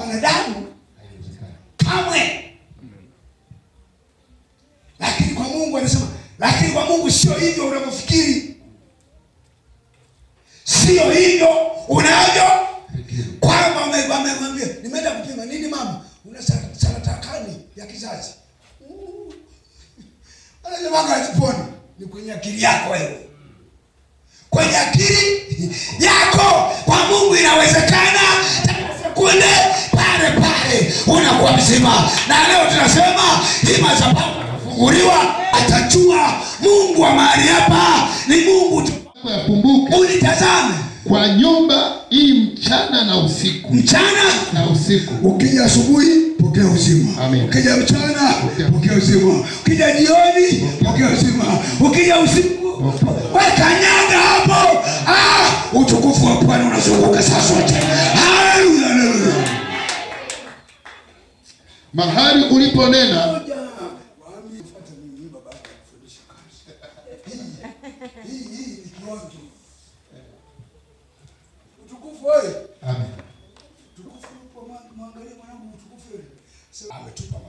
wanadamu kamwe. Lakini kwa Mungu anasema, lakini kwa Mungu sio hivyo unavyofikiri. Sio hivyo unavyo kwamba umemwambia nimeenda kupima nini mama? Una saratani ya kizazi. Anasema ajipone. Ni kwenye akili yako wewe. Kwenye akili yako. Kwa Mungu inawezekana. Kunde pale unakuwa mzima. Na leo tunasema hii madhabahu kufunguliwa, atajua Mungu wa mahali hapa ni Mungu tu. Yakumbuke Ulitazame kwa nyumba hii mchana na usiku. Mchana na usiku. Ukija asubuhi pokea uzima. Amen. Ukija mchana pokea uzima. Ukija jioni pokea uzima. Ukija usiku weka nyaga hapo. Utukufu wa Bwana unazunguka sasa wote. Haleluya. Mahali uliponena hii ni kionjo. Utukufu wewe. Amen. Utukufu kwa mwangalie mwanangu utukufu wewe. Ametupa